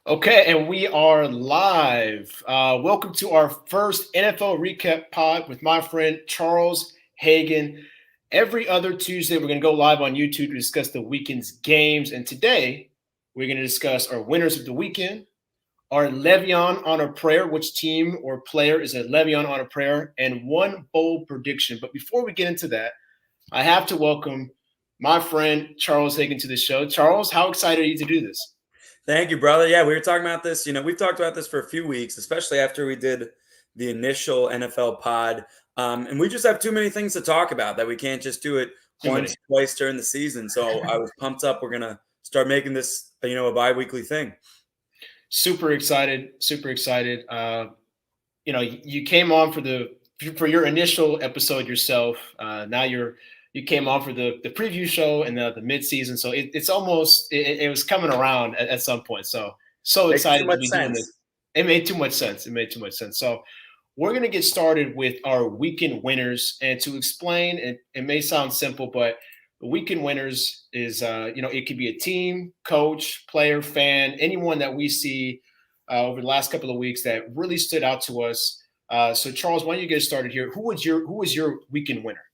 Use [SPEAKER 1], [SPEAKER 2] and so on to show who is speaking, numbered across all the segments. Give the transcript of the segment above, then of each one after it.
[SPEAKER 1] Okay, and we are live. Welcome to our first NFL recap pod with my friend Charles Hagen. Every other Tuesday, we're going to go live on YouTube to discuss the weekend's games. And today, we're going to discuss our winners of the weekend, our Le'Veon on a prayer, which team or player is a Le'Veon on a prayer, and one bold prediction. But before we get into that, I have to welcome my friend Charles Hagen to the show. Charles, how excited are you to do this?
[SPEAKER 2] Thank you, brother. Yeah, we were talking about this. We've talked about this for a few weeks, especially after we did the initial NFL pod. And we just have too many things to talk about that we can't just do it
[SPEAKER 1] Too
[SPEAKER 2] once,
[SPEAKER 1] many.
[SPEAKER 2] twice during the season. So I was pumped up. We're going to start making this, a bi-weekly thing.
[SPEAKER 1] Super excited, super excited. You came on for your initial episode yourself. Now you came on for the preview show and the mid season. So it's almost it was coming around at some point. So
[SPEAKER 2] Makes too
[SPEAKER 1] excited to
[SPEAKER 2] much
[SPEAKER 1] be doing this.
[SPEAKER 2] sense.
[SPEAKER 1] It made too much sense. It made too much sense. So we're gonna get started with our weekend winners. And to explain, it may sound simple, but the weekend winners is it could be a team, coach, player, fan, anyone that we see over the last couple of weeks that really stood out to us. So Charles, why don't you get started here? Who was your weekend winner?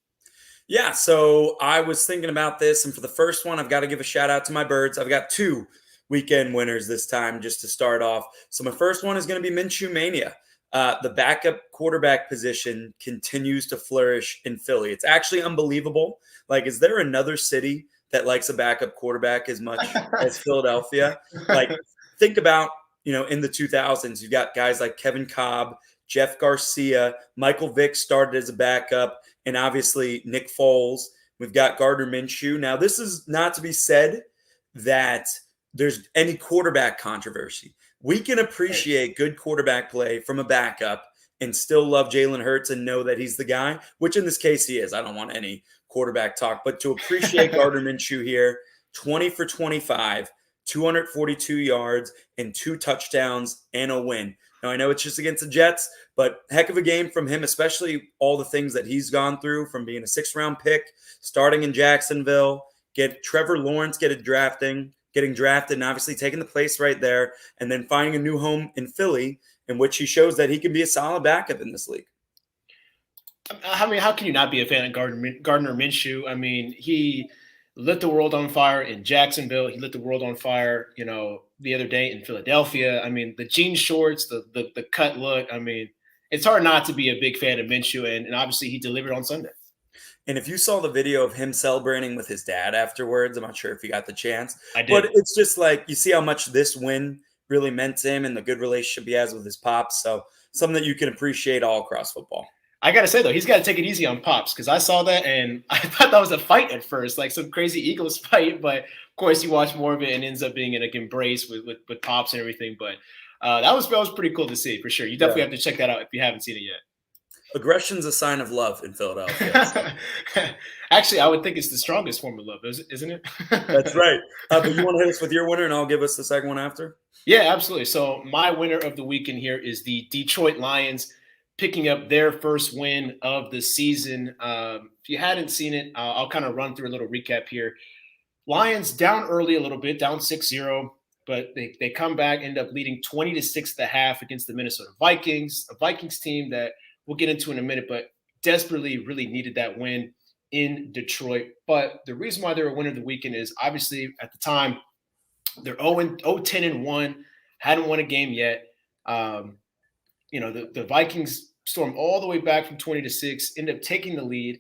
[SPEAKER 2] Yeah, so I was thinking about this, and for the first one, I've got to give a shout out to my birds. I've got two weekend winners this time just to start off. So my first one is going to be Minshew Mania. The backup quarterback position continues to flourish in Philly. It's actually unbelievable. Like, is there another city that likes a backup quarterback as much as Philadelphia? Like, think about, in the 2000s, you've got guys like Kevin Cobb, Jeff Garcia, Michael Vick started as a backup, and obviously Nick Foles. We've got Gardner Minshew. Now, this is not to be said that there's any quarterback controversy. We can appreciate good quarterback play from a backup and still love Jalen Hurts and know that he's the guy, which in this case he is. I don't want any quarterback talk, but to appreciate Gardner Minshew here, 20 for 25, 242 yards and 2 touchdowns and a win. Now, I know it's just against the Jets, but heck of a game from him, especially all the things that he's gone through from being a 6th-round pick, starting in Jacksonville, get Trevor Lawrence getting drafted, and obviously taking the place right there, and then finding a new home in Philly, in which he shows that he can be a solid backup in this league.
[SPEAKER 1] I mean, how can you not be a fan of Gardner Minshew? I mean, he lit the world on fire in Jacksonville. He lit the world on fire, the other day in Philadelphia. I mean, the jean shorts, the cut look. I mean, it's hard not to be a big fan of Minshew, and obviously he delivered on Sunday.
[SPEAKER 2] And if you saw the video of him celebrating with his dad afterwards, I'm not sure if you got the chance,
[SPEAKER 1] I
[SPEAKER 2] but
[SPEAKER 1] did.
[SPEAKER 2] it's just like you see how much this win really meant to him and the good relationship he has with his pops. So something that you can appreciate all across football.
[SPEAKER 1] I gotta say though, he's got to take it easy on Pops because I saw that and I thought that was a fight at first, like some crazy Eagles fight. But of course, you watch more of it and ends up being an embrace with Pops and everything. But that was pretty cool to see for sure. You definitely have to check that out if you haven't seen it yet.
[SPEAKER 2] Aggression's a sign of love in Philadelphia. So.
[SPEAKER 1] Actually, I would think it's the strongest form of love, isn't it?
[SPEAKER 2] That's right. But you want to hit us with your winner, and I'll give us the second one after?
[SPEAKER 1] Yeah, absolutely. So my winner of the weekend here is the Detroit Lions picking up their first win of the season. If you hadn't seen it, I'll kind of run through a little recap here. Lions down early a little bit, down 6-0, but they come back, end up leading 20-6 at the half against the Minnesota Vikings, a Vikings team that we'll get into in a minute, but desperately really needed that win in Detroit. But the reason why they're a winner of the weekend is obviously at the time they're 0-10-1, hadn't won a game yet. The Vikings stormed all the way back from 20-6, end up taking the lead.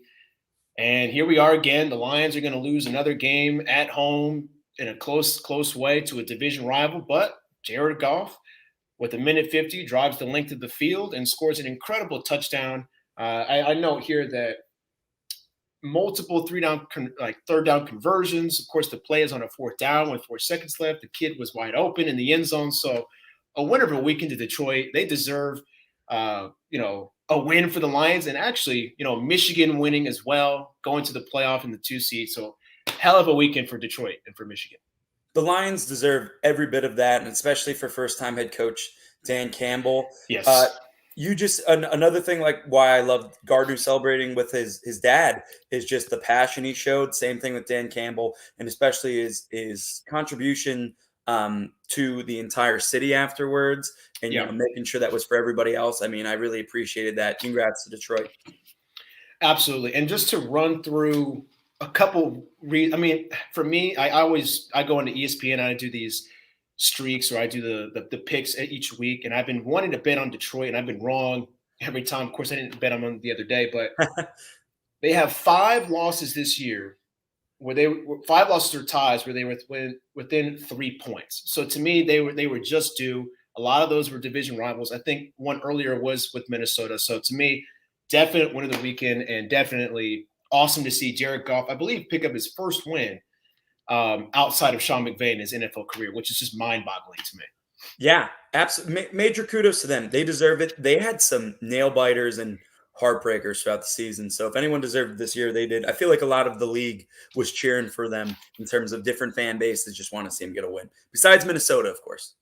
[SPEAKER 1] And here we are again. The Lions are going to lose another game at home in a close way to a division rival. But Jared Goff, with a minute 50, drives the length of the field and scores an incredible touchdown. I note here that multiple third down conversions. Of course, the play is on a 4th down with 4 seconds left. The kid was wide open in the end zone. So a winner of a weekend to Detroit. They deserve, a win for the Lions, and actually, Michigan winning as well, going to the playoff in the 2 seed. So hell of a weekend for Detroit and for Michigan.
[SPEAKER 2] The Lions deserve every bit of that, and especially for first-time head coach Dan Campbell.
[SPEAKER 1] Yes.
[SPEAKER 2] Another thing, like why I love Gardner celebrating with his dad is just the passion he showed. Same thing with Dan Campbell, and especially his contribution to the entire city afterwards, and
[SPEAKER 1] Yeah.
[SPEAKER 2] making sure that was for everybody else. I mean, I really appreciated that. Congrats to Detroit.
[SPEAKER 1] Absolutely. And just to run through a couple, I mean, for me, I go into ESPN and I do these streaks, or I do the picks each week. And I've been wanting to bet on Detroit, and I've been wrong every time. Of course, I didn't bet on them the other day, but they have 5 losses this year, where they were 5 losses or ties where they were within 3 points. So to me, they were just due. A lot of those were division rivals. I think one earlier was with Minnesota. So to me, definite win of the weekend, and definitely awesome to see Jared Goff, I believe, pick up his first win outside of Sean McVay in his NFL career, which is just mind-boggling to me.
[SPEAKER 2] Yeah, absolutely. Major kudos to them. They deserve it. They had some nail biters and heartbreakers throughout the season. So if anyone deserved it this year, they did. I feel like a lot of the league was cheering for them in terms of different fan bases just want to see them get a win. Besides Minnesota, of course.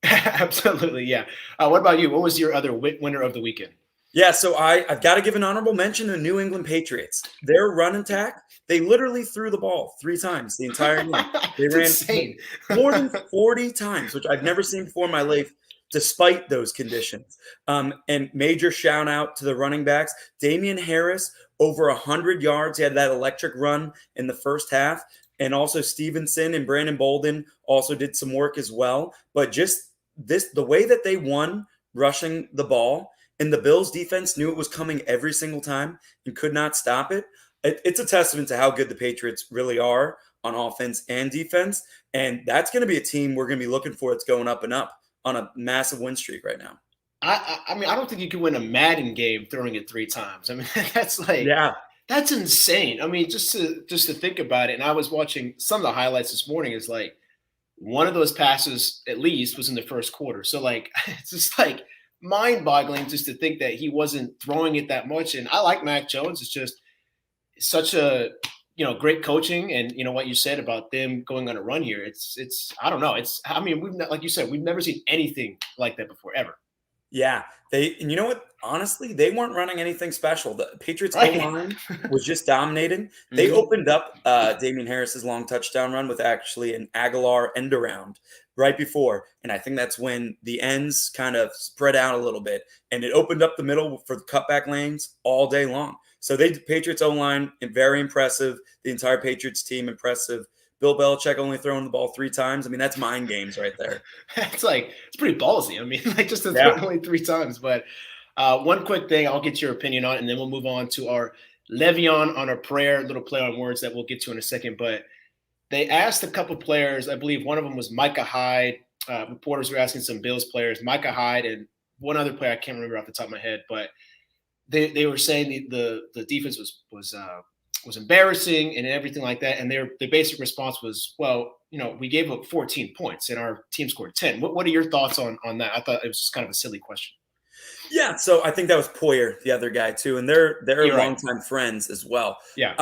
[SPEAKER 1] Absolutely, yeah. What about you? What was your other winner of the weekend?
[SPEAKER 2] Yeah, so I've got to give an honorable mention to New England Patriots. Their run attack, they literally threw the ball 3 times the entire game. They ran
[SPEAKER 1] insane.
[SPEAKER 2] more than 40 times, which I've never seen before in my life, despite those conditions. And major shout out to the running backs. Damian Harris, over 100 yards. He had that electric run in the first half. And also Stevenson and Brandon Bolden also did some work as well. But just the way that they won rushing the ball, and the Bills defense knew it was coming every single time and could not stop it. It's a testament to how good the Patriots really are on offense and defense. And that's going to be a team we're going to be looking for that's going up and up on a massive win streak right now.
[SPEAKER 1] I mean, I don't think you can win a Madden game throwing it 3 times. I mean, that's that's insane. I mean, just to think about it. And I was watching some of the highlights this morning. Is like one of those passes at least was in the first quarter. So like, it's just like mind-boggling just to think that he wasn't throwing it that much. And I like Mac Jones. It's just such a great coaching, and what you said about them going on a run here. It's I don't know. I mean, we've not, like you said, we've never seen anything like that before ever.
[SPEAKER 2] Yeah, and you know what? Honestly, they weren't running anything special. The Patriots O-line was just dominating. They opened up Damian Harris's long touchdown run with actually an Aguilar end around right before, and I think that's when the ends kind of spread out a little bit, and it opened up the middle for the cutback lanes all day long. So Patriots O-line, very impressive. The entire Patriots team, impressive. Bill Belichick only throwing the ball 3 times. I mean, that's mind games right there.
[SPEAKER 1] It's pretty ballsy. I mean, just to throw it only 3 times. But one quick thing, I'll get your opinion on, and then we'll move on to our Le'Veon little play on words that we'll get to in a second. But they asked a couple players. I believe one of them was Micah Hyde. Reporters were asking some Bills players, Micah Hyde, and one other player I can't remember off the top of my head, but they were saying the defense was embarrassing and everything like that. And their basic response was, well, we gave up 14 points and our team scored 10. What are your thoughts on that? I thought it was just kind of a silly question.
[SPEAKER 2] Yeah, so I think that was Poyer, the other guy too, and they're longtime friends as well.
[SPEAKER 1] Yeah.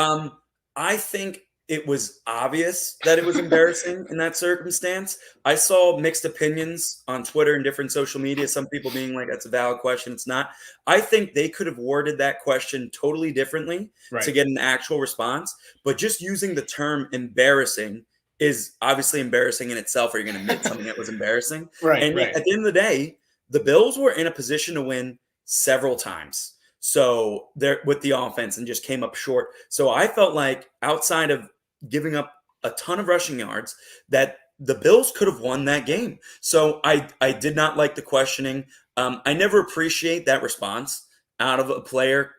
[SPEAKER 2] I think it was obvious that it was embarrassing in that circumstance. I saw mixed opinions on Twitter and different social media. Some people being like, that's a valid question. It's not. I think they could have worded that question totally differently to get an actual response. But just using the term embarrassing is obviously embarrassing in itself, or you're going to admit something that was embarrassing. And at the end of the day, the Bills were in a position to win several times. So they're with the offense and just came up short. So I felt like outside of giving up a ton of rushing yards, that the Bills could have won that game. So I did not like the questioning. I never appreciate that response out of a player,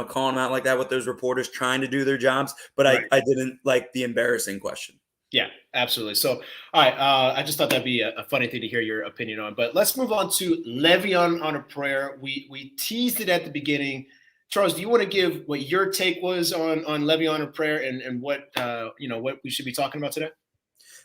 [SPEAKER 2] calling them out like that with those reporters trying to do their jobs. But I didn't like the embarrassing question.
[SPEAKER 1] Yeah, absolutely. So, all right, I just thought that'd be a funny thing to hear your opinion on. But let's move on to Le'Veon We teased it at the beginning. Charles, do you want to give what your take was on Le'Veon and what what we should be talking about today?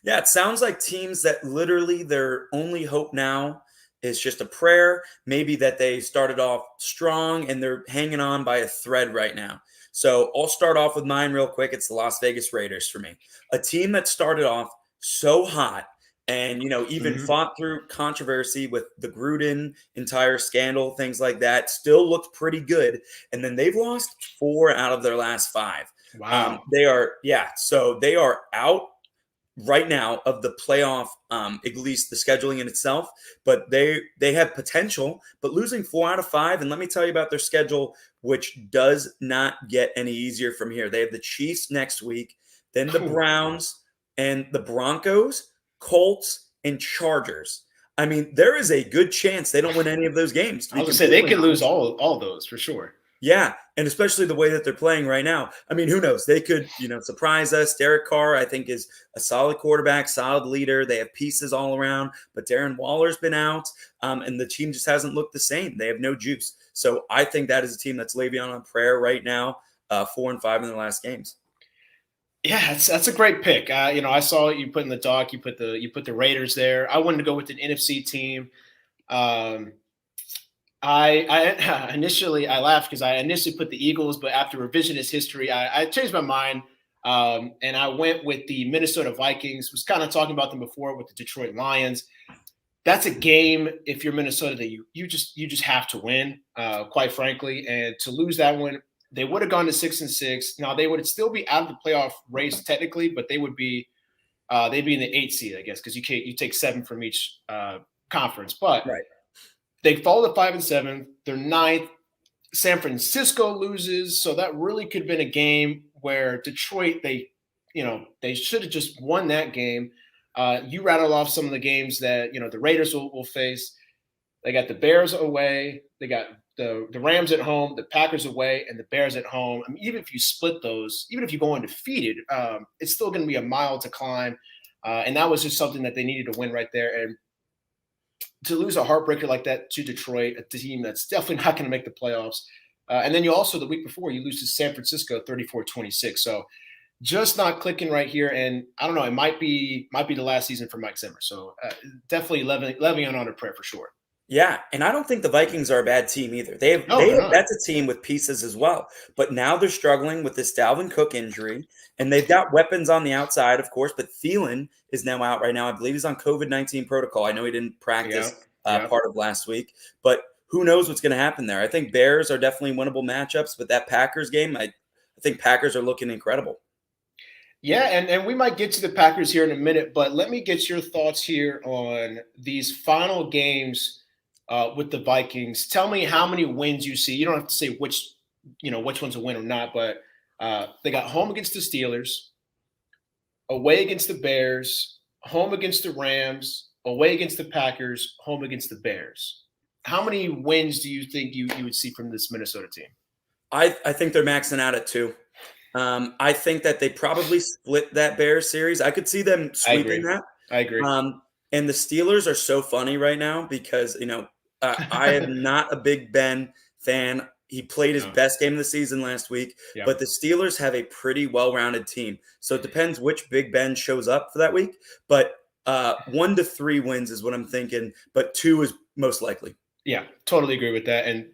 [SPEAKER 2] Yeah, it sounds like teams that literally their only hope now is just a prayer, maybe that they started off strong and they're hanging on by a thread right now. So I'll start off with mine real quick. It's the Las Vegas Raiders for me. A team that started off so hot and, even fought through controversy with the Gruden entire scandal, things like that, still looked pretty good. And then they've lost 4 out of their last 5.
[SPEAKER 1] Wow.
[SPEAKER 2] So they are out right now of the playoff, at least the scheduling in itself, but they have potential. But losing 4 out of 5, and let me tell you about their schedule, which does not get any easier from here. They have the Chiefs next week, then the Browns and the Broncos, Colts, and Chargers. I mean, there is a good chance they don't win any of those games.
[SPEAKER 1] I was gonna say they could lose all those for sure.
[SPEAKER 2] Yeah, and especially the way that they're playing right now. I mean, who knows? They could, surprise us. Derek Carr, I think, is a solid quarterback, solid leader. They have pieces all around, but Darren Waller's been out, and the team just hasn't looked the same. They have no juice. So I think that is a team that's Le'Veon right now, 4-5 in their last games.
[SPEAKER 1] Yeah, that's a great pick. I saw you put in the doc. You put the Raiders there. I wanted to go with an NFC team. I initially laughed because I initially put the Eagles, but after revisionist history, I changed my mind, and I went with the Minnesota Vikings. Was kind of talking about them before with the Detroit Lions. That's a game, if you're Minnesota, that you just have to win, quite frankly. And to lose that one, they would have gone to 6-6. Now they would still be out of the playoff race technically, but they would be they'd be in the 8th seed, I guess, because you take 7 from each conference. But
[SPEAKER 2] right.
[SPEAKER 1] They fall to 5-7. They're 9th. San Francisco loses, so that really could have been a game where Detroit they should have just won that game. You rattle off some of the games that the Raiders will face. They got the Bears away. They got the Rams at home, the Packers away, and the Bears at home. I mean, even if you split those, even if you go undefeated, it's still going to be a mile to climb. And that was just something that they needed to win right there. And to lose a heartbreaker like that to Detroit, a team that's definitely not going to make the playoffs. And then you also, the week before, you lose to San Francisco 34-26. So just not clicking right here. And I don't know, it might be the last season for Mike Zimmer. So definitely Le'Veononaprayer for sure.
[SPEAKER 2] Yeah, and I don't think the Vikings are a bad team either. That's a team with pieces as well. But now they're struggling with this Dalvin Cook injury, and they've got weapons on the outside, of course, but Thielen is now out right now. I believe he's on COVID-19 protocol. I know he didn't practice part of last week, but who knows what's going to happen there. I think Bears are definitely winnable matchups, but that Packers game, I think Packers are looking incredible.
[SPEAKER 1] Yeah, and we might get to the Packers here in a minute, but let me get your thoughts here on these final games with the Vikings. Tell me how many wins you see. You don't have to say which one's a win or not, but they got home against the Steelers, away against the Bears, home against the Rams, away against the Packers, home against the Bears. How many wins do you think you would see from this Minnesota team?
[SPEAKER 2] I think they're maxing out at 2. I think that they probably split that Bears series. I could see them sweeping that.
[SPEAKER 1] I agree.
[SPEAKER 2] And the Steelers are so funny right now because, I am not a Big Ben fan. He played his best game of the season last week, but the Steelers have a pretty well-rounded team. So it depends which Big Ben shows up for that week. But 1 to 3 wins is what I'm thinking, but 2 is most likely.
[SPEAKER 1] Yeah, totally agree with that. And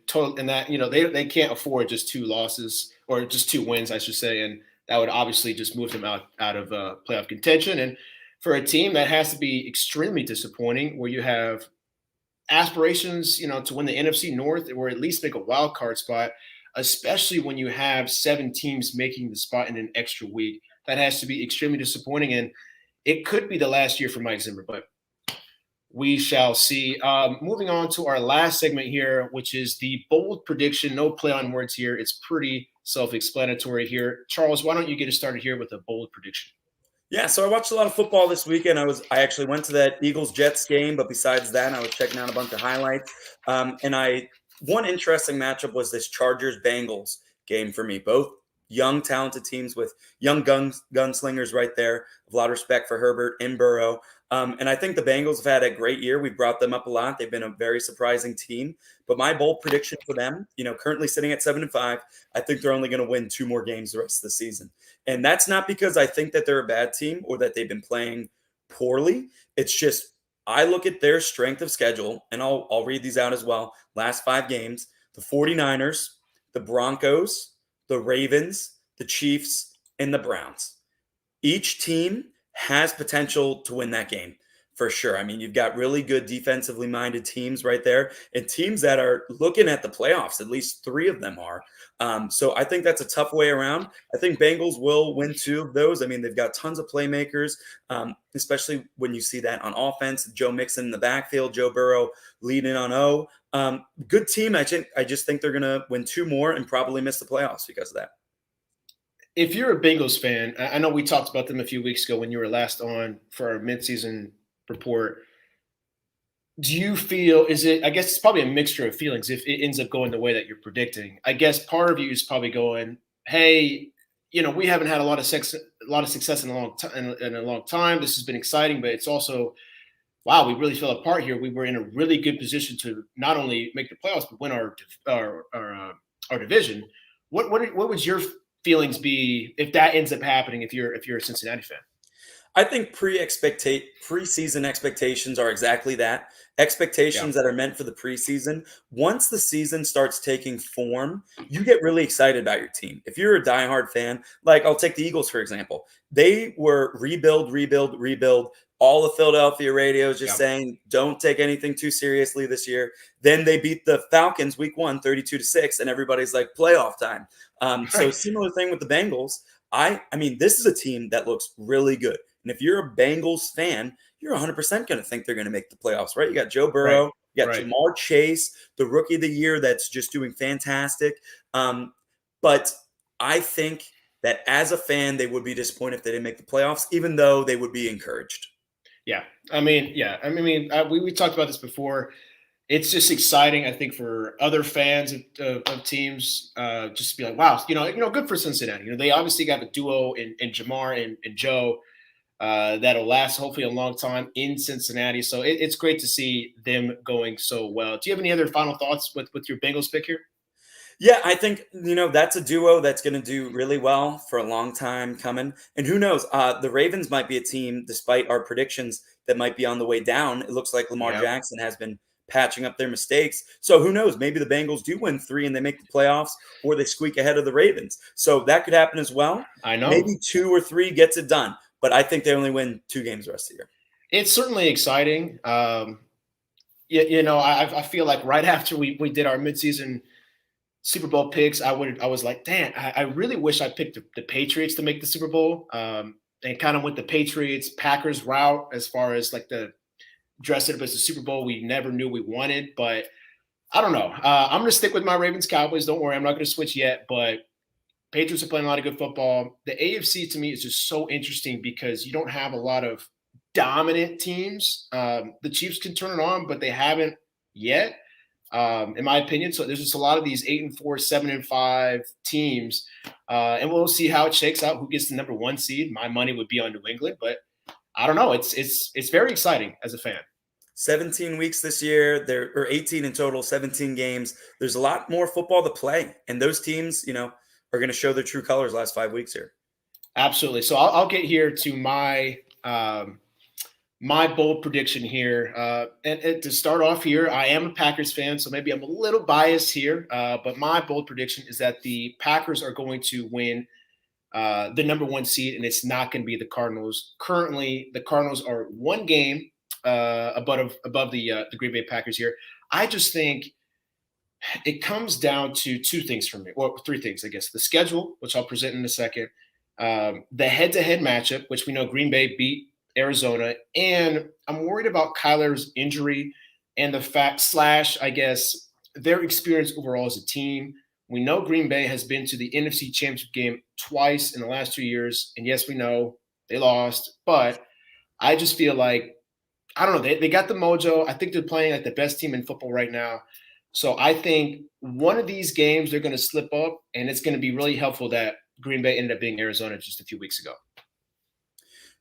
[SPEAKER 1] that, they can't afford just 2 losses or just 2 wins, I should say. And that would obviously just move them out of playoff contention. And for a team that has to be extremely disappointing, where you have aspirations, to win the NFC North or at least make a wild card spot, especially when you have 7 teams making the spot in an extra week, that has to be extremely disappointing. And it could be the last year for Mike Zimmer, but we shall see. Moving on to our last segment here, which is the bold prediction. No play on words here. It's pretty self-explanatory here. Charles, why don't you get us started here with a bold prediction?
[SPEAKER 2] Yeah, so I watched a lot of football this weekend. I actually went to that Eagles-Jets game, but besides that, I was checking out a bunch of highlights. One interesting matchup was this Chargers-Bengals game for me. Both young, talented teams with young gunslingers right there. A lot of respect for Herbert and Burrow. And I think the Bengals have had a great year. We've brought them up a lot. They've been a very surprising team. But my bold prediction for them, currently sitting at 7-5, I think they're only going to win 2 more games the rest of the season. And that's not because I think that they're a bad team or that they've been playing poorly. It's just I look at their strength of schedule, and I'll read these out as well. Last 5 games, the 49ers, the Broncos, the Ravens, the Chiefs, and the Browns. Each team has potential to win that game. For sure. I mean, you've got really good defensively minded teams right there, and teams that are looking at the playoffs. At least three of them are. So I think that's a tough way around. I think Bengals will win two of those. I mean, they've got tons of playmakers, especially when you see that on offense. Joe Mixon in the backfield, Joe Burrow leading on O. Good team. I just think they're going to win two more and probably miss the playoffs because of that.
[SPEAKER 1] If you're a Bengals fan, I know we talked about them a few weeks ago when you were last on for our midseason report. Do you feel, I guess it's probably a mixture of feelings if it ends up going the way that you're predicting. I guess part of you is probably going, hey, we haven't had a lot of success in a long time. This has been exciting, but it's also, wow, we really fell apart here. We were in a really good position to not only make the playoffs, but win our division. What would your feelings be if that ends up happening if you're a Cincinnati fan?
[SPEAKER 2] I think preseason expectations are exactly that. Expectations that are meant for the preseason. Once the season starts taking form, you get really excited about your team. If you're a diehard fan, like I'll take the Eagles, for example. They were rebuild. All the Philadelphia radios just saying, don't take anything too seriously this year. Then they beat the Falcons week 1, 32-6, and everybody's like, playoff time. So similar thing with the Bengals. I mean, this is a team that looks really good. And if you're a Bengals fan, you're 100% going to think they're going to make the playoffs, right? You got Joe Burrow, you got Jamar Chase, the rookie of the year that's just doing fantastic. But I think that as a fan, they would be disappointed if they didn't make the playoffs, even though they would be encouraged.
[SPEAKER 1] Yeah. We talked about this before. It's just exciting, I think, for other fans of teams, just to be like, wow, good for Cincinnati. They obviously got a duo in Jamar and Joe that'll last hopefully a long time in Cincinnati. So it's great to see them going so well. Do you have any other final thoughts with your Bengals pick here?
[SPEAKER 2] Yeah, I think, that's a duo that's going to do really well for a long time coming. And who knows, the Ravens might be a team, despite our predictions, that might be on the way down. It looks like Lamar Jackson has been patching up their mistakes. So who knows, maybe the Bengals do win 3 and they make the playoffs, or they squeak ahead of the Ravens. So that could happen as well.
[SPEAKER 1] I know.
[SPEAKER 2] Maybe 2 or 3 gets it done, but I think they only win 2 games the rest of the year.
[SPEAKER 1] It's certainly exciting. I feel like right after we did our midseason Super Bowl picks, I was like, damn, I really wish I picked the Patriots to make the Super Bowl, and kind of went the Patriots Packers route as far as like the dress it up as the Super Bowl we never knew we wanted. But I don't know. I'm going to stick with my Ravens Cowboys. Don't worry, I'm not going to switch yet. But Patriots are playing a lot of good football. The AFC to me is just so interesting because you don't have a lot of dominant teams. The Chiefs can turn it on, but they haven't yet. In my opinion. So there's just a lot of these 8-4, 7-5 teams. And we'll see how it shakes out, who gets the number 1 seed. My money would be on New England, but I don't know. It's very exciting as a fan.
[SPEAKER 2] 17 weeks this year, there are 18 in total, 17 games. There's a lot more football to play. And those teams, are going to show their true colors last 5 weeks here.
[SPEAKER 1] Absolutely. So I'll get here to my bold prediction here. And to start off here, I am a Packers fan, so maybe I'm a little biased here. But my bold prediction is that the Packers are going to win the number 1 seed, and it's not going to be the Cardinals. Currently, the Cardinals are 1 game above the Green Bay Packers here. I just think it comes down to 2 things for me, or 3 things, I guess. The schedule, which I'll present in a second, the head-to-head matchup, which we know Green Bay beat Arizona, and I'm worried about Kyler's injury and the fact / I guess their experience overall as a team. We know Green Bay has been to the NFC Championship game twice in the last 2 years, and yes, we know they lost, but I just feel like, I don't know, they got the mojo. I think they're playing like the best team in football right now. So I think one of these games they're going to slip up, and it's going to be really helpful that Green Bay ended up being Arizona just a few weeks ago.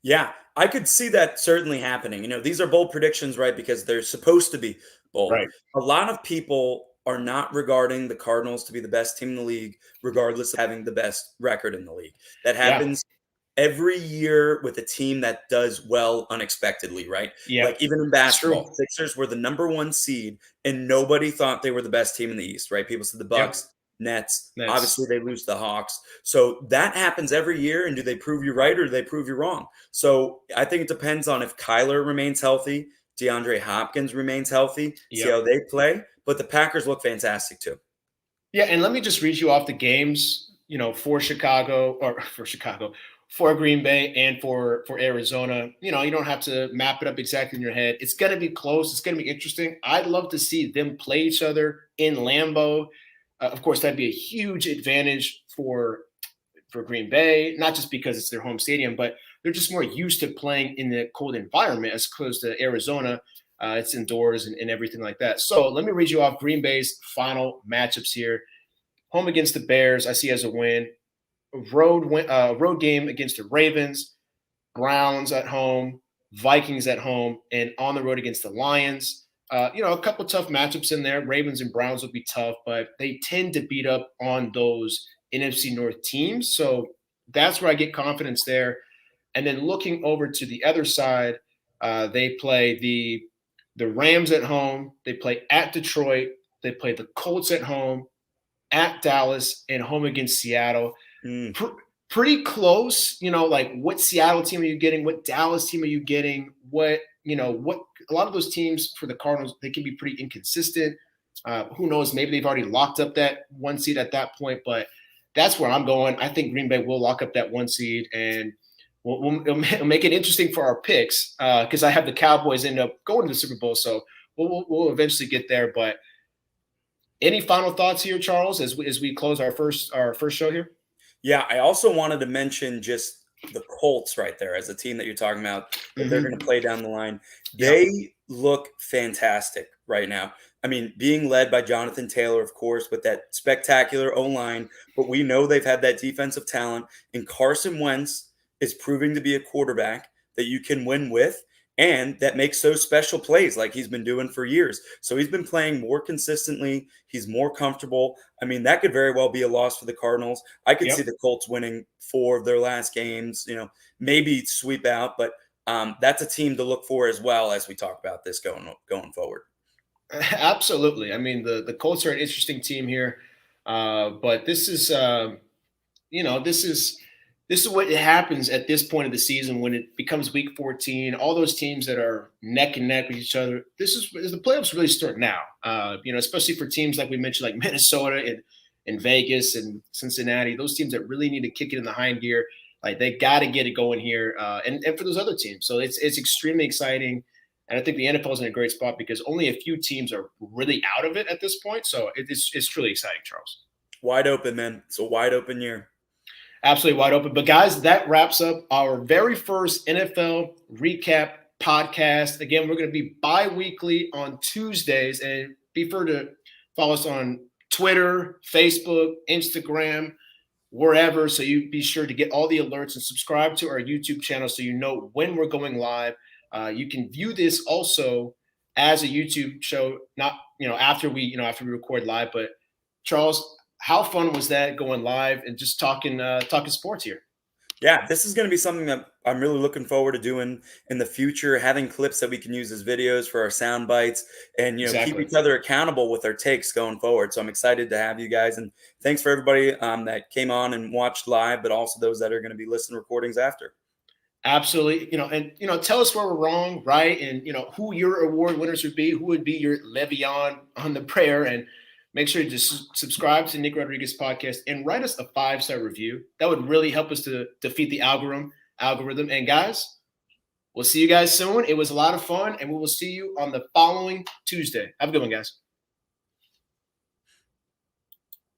[SPEAKER 2] Yeah, I could see that certainly happening. These are bold predictions, right? Because they're supposed to be bold.
[SPEAKER 1] Right.
[SPEAKER 2] A lot of people are not regarding the Cardinals to be the best team in the league, regardless of having the best record in the league. That happens every year with a team that does well unexpectedly, right?
[SPEAKER 1] Yeah.
[SPEAKER 2] Like even in basketball, Sixers were the number 1 seed, and nobody thought they were the best team in the East, right? People said the Bucs. Nets.
[SPEAKER 1] Nets.
[SPEAKER 2] Obviously, they lose to the Hawks. So that happens every year. And do they prove you right or do they prove you wrong? So I think it depends on if Kyler remains healthy, DeAndre Hopkins remains healthy, see how they play. But the Packers look fantastic too.
[SPEAKER 1] Yeah, and let me just read you off the games, for Green Bay and for Arizona. You don't have to map it up exactly in your head. It's going to be close. It's going to be interesting. I'd love to see them play each other in Lambeau. Of course, that'd be a huge advantage for Green Bay, not just because it's their home stadium, but they're just more used to playing in the cold environment as opposed to Arizona. It's indoors and everything like that. So let me read you off Green Bay's final matchups here. Home against the Bears, I see as a win. Road game against the Ravens, Browns at home, Vikings at home, and on the road against the Lions. A couple tough matchups in there. Ravens and Browns will be tough, but they tend to beat up on those NFC North teams. So that's where I get confidence there. And then looking over to the other side, they play the Rams at home. They play at Detroit. They play the Colts at home, at Dallas, and home against Seattle. Pretty close, like what Seattle team are you getting? What Dallas team are you getting? What a lot of those teams for the Cardinals, they can be pretty inconsistent. Who knows? Maybe they've already locked up that 1 seed at that point, but that's where I'm going. I think Green Bay will lock up that 1 seed, and we'll make it interesting for our picks because I have the Cowboys end up going to the Super Bowl, so we'll eventually get there. But any final thoughts here, Charles, as we close our first show here?
[SPEAKER 2] Yeah, I also wanted to mention just the Colts right there as a team that you're talking about that they're going to play down the line. They look fantastic right now. I mean, being led by Jonathan Taylor, of course, with that spectacular O-line, but we know they've had that defensive talent, and Carson Wentz is proving to be a quarterback that you can win with and that makes those special plays like he's been doing for years. So he's been playing more consistently. He's more comfortable. I mean, that could very well be a loss for the Cardinals. I could see the Colts winning 4 of their last games, maybe sweep out, but that's a team to look for as well as we talk about this going forward.
[SPEAKER 1] Absolutely. I mean, the Colts are an interesting team here, but this is this is what happens at this point of the season when it becomes week 14. All those teams that are neck and neck with each other. This is the playoffs really start now. Especially for teams like we mentioned, like Minnesota and Vegas and Cincinnati. Those teams that really need to kick it in the hind gear. Like they got to get it going here, and for those other teams. So it's extremely exciting. And I think the NFL is in a great spot because only a few teams are really out of it at this point. So it's truly exciting, Charles.
[SPEAKER 2] Wide open, man. It's a wide open year.
[SPEAKER 1] Absolutely wide open. But guys, that wraps up our very first NFL recap podcast. Again, we're going to be bi-weekly on Tuesdays, and be sure to follow us on Twitter, Facebook, Instagram, wherever. So you be sure to get all the alerts and subscribe to our YouTube channel so you know when we're going live. You can view this also as a YouTube show, not after we record live. But Charles, how fun was that going live and just talking sports here?
[SPEAKER 2] Yeah, this is going to be something that I'm really looking forward to doing in the future, having clips that we can use as videos for our sound bites and, keep each other accountable with our takes going forward. So I'm excited to have you guys. And thanks for everybody that came on and watched live, but also those that are going to be listening recordings after.
[SPEAKER 1] Absolutely. Tell us where we're wrong, right? And, who your award winners would be, who would be your veononaprayer, and make sure to just subscribe to Nick Rodriguez Podcast and write us a 5-star review. That would really help us to defeat the algorithm. And guys, we'll see you guys soon. It was a lot of fun, and we will see you on the following Tuesday. Have a good one, guys.